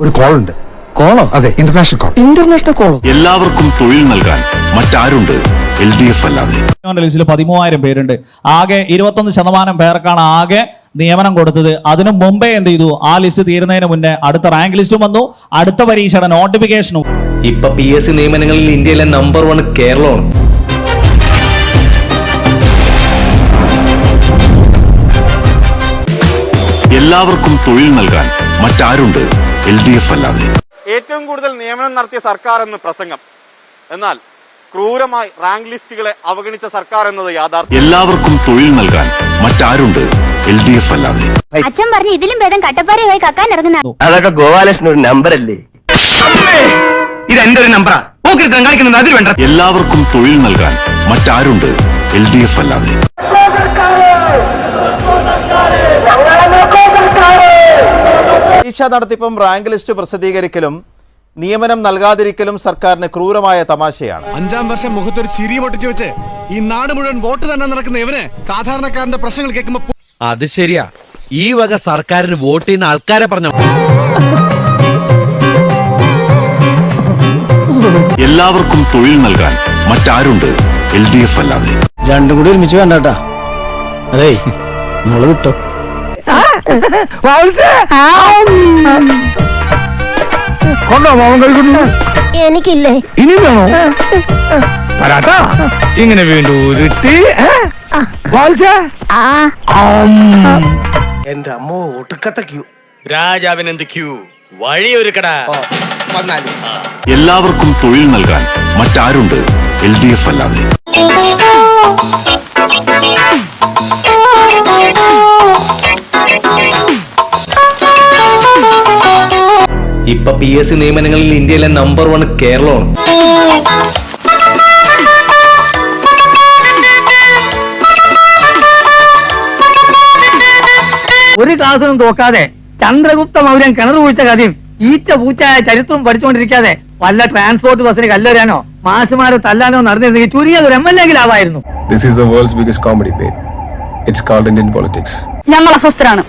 ഒരു കോൾ ഉണ്ട്. കോളോ? അതെ, ഇന്റർനാഷണൽ കോൾ. ഇന്റർനാഷണൽ കോളോ? എല്ലാവർക്കും തൊഴിൽ നൽകാൻ മറ്റാരുണ്ട് LDF അല്ലാതെ? ലിസ്റ്റിൽ 13,000 പേരുണ്ട്. ആകെ 21% പേർക്കാണ് ആകെ നിയമനം കൊടുത്തത്. അതിനു മുമ്പേ എന്ത് ചെയ്തു? ആ ലിസ്റ്റ് തീരുന്നതിന് മുന്നേ അടുത്ത റാങ്ക് ലിസ്റ്റും വന്നു, അടുത്ത പരീക്ഷയുടെ നോട്ടിഫിക്കേഷനും. ഇപ്പൊ PSC നിയമനങ്ങളിൽ ഇന്ത്യയിലെ നമ്പർ 1 കേരളമാണ്. എല്ലാവർക്കും തൊഴിൽ നൽകാൻ മറ്റാരുണ്ട് LDF അല്ലാതെ? ഏറ്റവും കൂടുതൽ നിയമനം നടത്തിയ സർക്കാർ എന്ന് പ്രസംഗം, എന്നാൽ ക്രൂരമായി റാങ്ക് ലിസ്റ്റുകളെ അവഗണിച്ച സർക്കാർ എന്നത് യാഥാർത്ഥ്യം. എല്ലാവർക്കും തൊഴിൽ നൽകാൻ മറ്റാരുണ്ട് LDF അല്ലാതെ? അച്ഛൻ പറഞ്ഞു ഇതിലും ഭേദം കട്ടപ്പാറയായി കക്കാൻ ഇറങ്ങുന്ന. അതൊക്കെ ഗോപാലകൃഷ്ണൻ ഒരു നമ്പർ അല്ലേ? ഇത് എന്റെ ഒരു നമ്പറാ. കളിക്കുന്നത് അതിൽ വേണ്ട. എല്ലാവർക്കും തൊഴിൽ നൽകാൻ മറ്റാരുണ്ട് LDF അല്ലാതെ? പരീക്ഷാ നടത്തിപ്പും റാങ്ക് ലിസ്റ്റ് പ്രസിദ്ധീകരിക്കലും നിയമനം നൽകാതിരിക്കലും സർക്കാരിന് ക്രൂരമായ തമാശയാണ്. 5-ാം വർഷം മുഖത്തൊരു ചിരി പൊട്ടിച്ചു വെച്ച് ഈ നാട് മുഴുവൻ വോട്ട് തന്നെ നടക്കുന്ന ഇവന് സാധാരണക്കാരന്റെ പ്രശ്നങ്ങൾ കേൾക്കുമ്പോ അത് ശരിയാ. ഈ വക സർക്കാരിന് വോട്ട് ചെയ്യുന്ന ആൾക്കാരെ പറഞ്ഞു. എല്ലാവർക്കും തൊഴിൽ നൽകാൻ മറ്റാരുണ്ട് LDF അല്ലാതെ? രണ്ടും കൂടി ഒരുമിച്ച് വേണ്ടാ. അതെ, നമ്മള് വിട്ടോ. കൊണ്ടോ മാവൻ കഴിക്കുന്നു? എനിക്കില്ലേ? ഇനി വേണോ? പരാട്ടാ ഇങ്ങനെ വീണ്ടും ഉരുട്ടി. എന്റെ അമ്മ ഒടുക്കത്തെ ക്യൂ. രാജാവിന് എന്ത് ക്യൂ? വഴിയൊരുക്കടാ. എല്ലാവർക്കും തൊഴിൽ നൽകാൻ മറ്റാരുണ്ട് LDF അല്ലാതെ? ഇപ്പൊ PSC നിയമനങ്ങളിൽ ഇന്ത്യയിലെ നമ്പർ 1 കേരളമാണ്. ഒരു ക്ലാസ്സിനും തോക്കാതെ ചന്ദ്രഗുപ്ത മൗര്യൻ കിണർ കുഴിച്ച കഥയും ഈച്ച പൂച്ചായ ചരിത്രവും പഠിച്ചുകൊണ്ടിരിക്കാതെ വല്ല ട്രാൻസ്പോർട്ട് ബസ്സിന് കല്ലെറിയാനോ മാഷുമാരെ തല്ലാനോ നടന്നിരുന്നെങ്കിൽ ചുരുങ്ങിയത് ഒരു MLA ആവായിരുന്നു. This is the world's biggest comedy, babe. It's called Indian politics. ഞങ്ങൾ അസ്വസ്ഥരാണ്.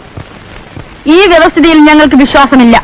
ഈ വ്യവസ്ഥിതിയിൽ ഞങ്ങൾക്ക് വിശ്വാസമില്ല.